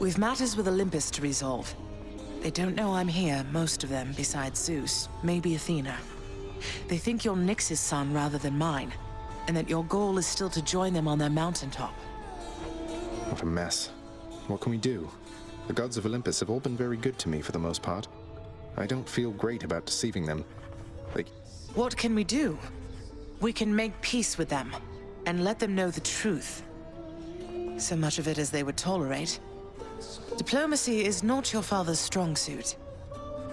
We've matters with Olympus to resolve. They don't know I'm here, most of them, besides Zeus, maybe Athena. They think you're Nyx's son rather than mine, and that your goal is still to join them on their mountaintop. What a mess. What can we do? The gods of Olympus have all been very good to me for the most part. I don't feel great about deceiving them. What can we do? We can make peace with them, and let them know the truth. So much of it as they would tolerate. Diplomacy is not your father's strong suit.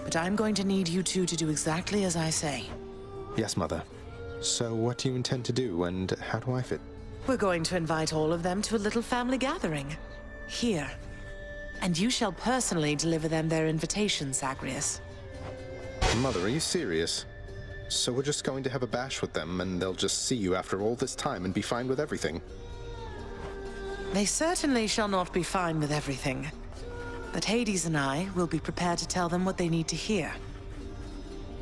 But I'm going to need you two to do exactly as I say. Yes, Mother. So what do you intend to do, and how do I fit? We're going to invite all of them to a little family gathering. Here. And you shall personally deliver them their invitation, Zagreus. Mother, are you serious? So we're just going to have a bash with them, and they'll just see you after all this time and be fine with everything? They certainly shall not be fine with everything. But Hades and I will be prepared to tell them what they need to hear.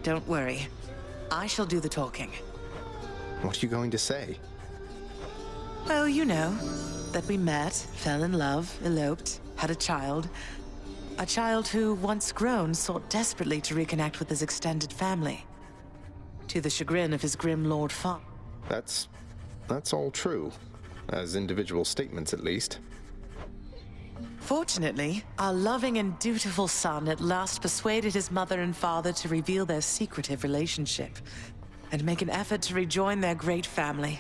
Don't worry. I shall do the talking. What are you going to say? Oh, you know. That we met, fell in love, eloped, had a child. A child who, once grown, sought desperately to reconnect with his extended family. To the chagrin of his grim Lord Father. That's all true. As individual statements, at least. Fortunately, our loving and dutiful son at last persuaded his mother and father to reveal their secretive relationship and make an effort to rejoin their great family.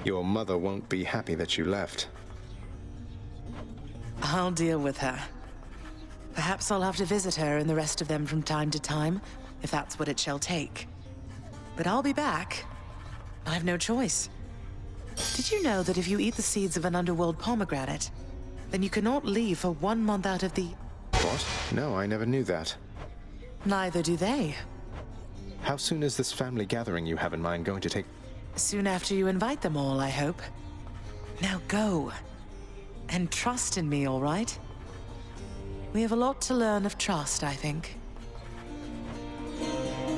Your mother won't be happy that you left. I'll deal with her. Perhaps I'll have to visit her and the rest of them from time to time, if that's what it shall take. But I'll be back. I have no choice. Did you know that if you eat the seeds of an underworld pomegranate, then you cannot leave for 1 month out of the... What? No, I never knew that. Neither do they. How soon is this family gathering you have in mind going to take? Soon after you invite them all, I hope. Now go. And trust in me, all right? We have a lot to learn of trust, I think.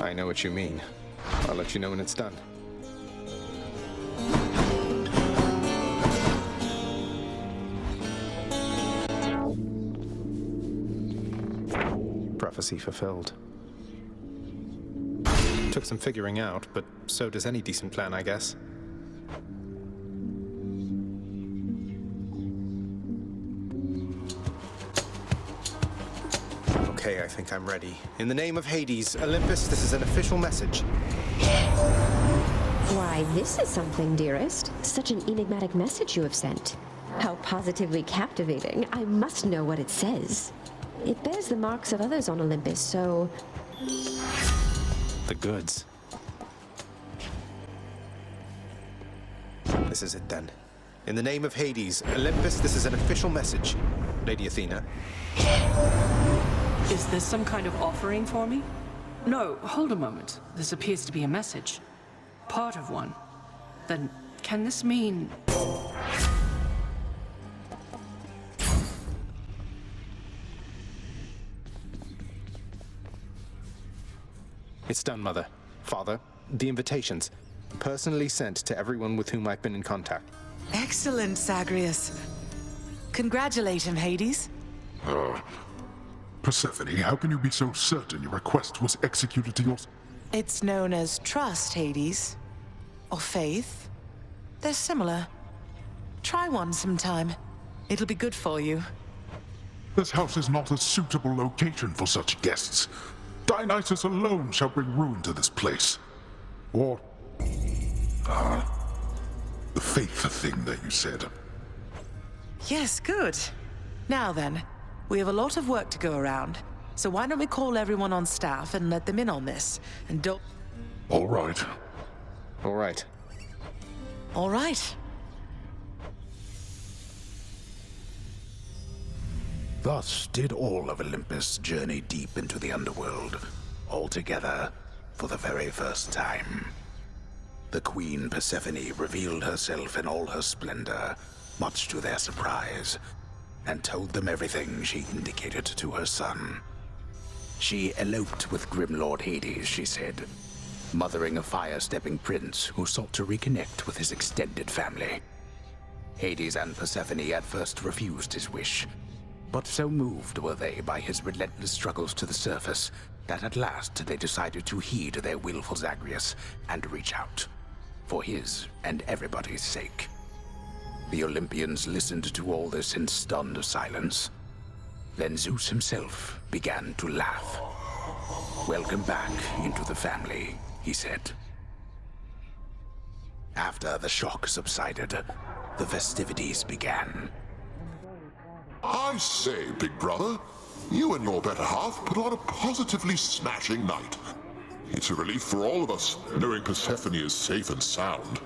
I know what you mean. I'll let you know when it's done. Prophecy fulfilled. Took some figuring out, but so does any decent plan, I guess. Okay, I think I'm ready. In the name of Hades, Olympus, this is an official message. Why, this is something, dearest. Such an enigmatic message you have sent. How positively captivating. I must know what it says. It bears the marks of others on Olympus, so... The goods. This is it then. In the name of Hades, Olympus, this is an official message. Lady Athena. Is this some kind of offering for me? No, hold a moment. This appears to be a message. Part of one. Then, can this mean... It's done, Mother. Father, the invitations. Personally sent to everyone with whom I've been in contact. Excellent, Zagreus. Congratulate him, Hades. Persephone, how can you be so certain your request was executed to your... It's known as trust, Hades. Or faith. They're similar. Try one sometime. It'll be good for you. This house is not a suitable location for such guests. Dionysus alone shall bring ruin to this place. Or... the faith thing that you said. Yes, good. Now then, we have a lot of work to go around. So why don't we call everyone on staff and let them in on this? And don't... All right. All right. All right. Thus did all of Olympus journey deep into the underworld, all together for the very first time. The Queen Persephone revealed herself in all her splendor, much to their surprise, and told them everything she indicated to her son. She eloped with grim Lord Hades, she said, mothering a fire-stepping prince who sought to reconnect with his extended family. Hades and Persephone at first refused his wish, but so moved were they by his relentless struggles to the surface that at last they decided to heed their willful Zagreus and reach out, for his and everybody's sake. The Olympians listened to all this in stunned silence. Then Zeus himself began to laugh. "Welcome back into the family," he said. After the shock subsided, the festivities began. I say, big brother, you and your better half put on a positively smashing night. It's a relief for all of us, knowing Persephone is safe and sound.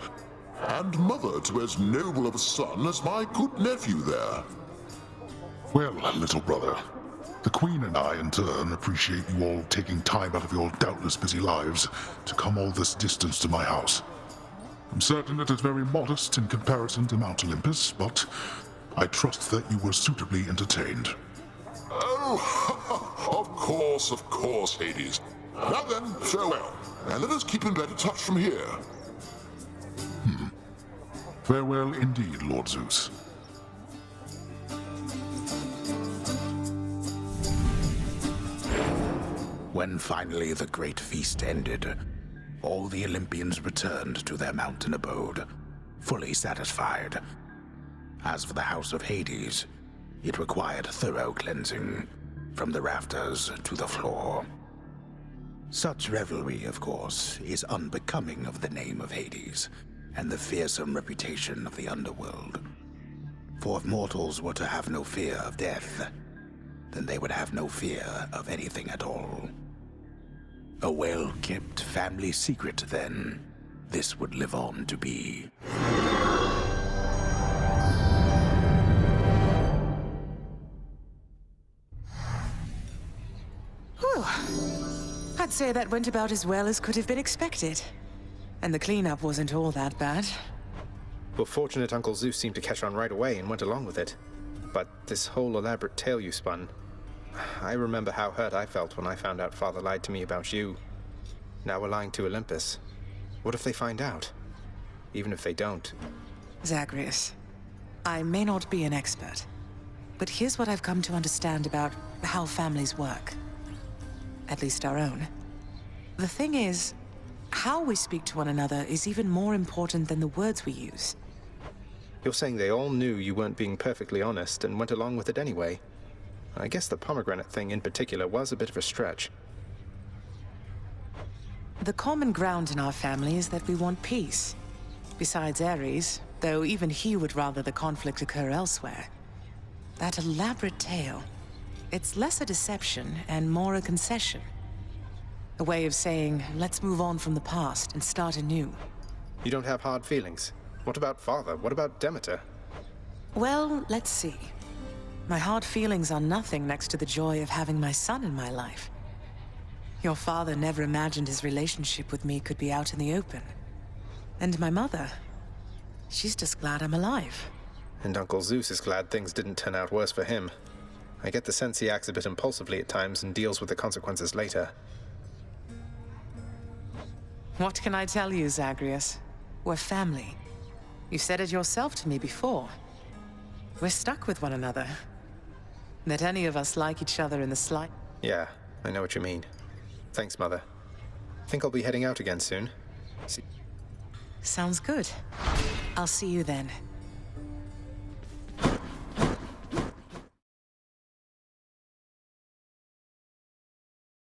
And mother to as noble of a son as my good nephew there. Well, little brother, the Queen and I, in turn, appreciate you all taking time out of your doubtless busy lives to come all this distance to my house. I'm certain it is very modest in comparison to Mount Olympus, but I trust that you were suitably entertained. Oh, of course, Hades. Now then, farewell, and let us keep in better touch from here. Farewell indeed, Lord Zeus. When finally the great feast ended, all the Olympians returned to their mountain abode, fully satisfied. As for the house of Hades, it required thorough cleansing, from the rafters to the floor. Such revelry, of course, is unbecoming of the name of Hades, and the fearsome reputation of the underworld. For if mortals were to have no fear of death, then they would have no fear of anything at all. A well-kept family secret, then, this would live on to be. Whew. I'd say that went about as well as could have been expected. And the cleanup wasn't all that bad. Well, fortunate Uncle Zeus seemed to catch on right away and went along with it. But this whole elaborate tale you spun... I remember how hurt I felt when I found out Father lied to me about you. Now we're lying to Olympus. What if they find out? Even if they don't. Zagreus, I may not be an expert, but here's what I've come to understand about how families work. At least our own. The thing is, how we speak to one another is even more important than the words we use. You're saying they all knew you weren't being perfectly honest and went along with it anyway. I guess the pomegranate thing in particular was a bit of a stretch. The common ground in our family is that we want peace. Besides Ares, though even he would rather the conflict occur elsewhere. That elaborate tale, it's less a deception and more a concession. A way of saying, let's move on from the past and start anew. You don't have hard feelings? What about Father? What about Demeter? Well, let's see. My hard feelings are nothing next to the joy of having my son in my life. Your father never imagined his relationship with me could be out in the open. And my mother, she's just glad I'm alive. And Uncle Zeus is glad things didn't turn out worse for him. I get the sense he acts a bit impulsively at times and deals with the consequences later. What can I tell you, Zagreus? We're family. You said it yourself to me before. We're stuck with one another. That any of us like each other in the slight... Yeah, I know what you mean. Thanks, Mother. Think I'll be heading out again soon. Sounds good. I'll see you then.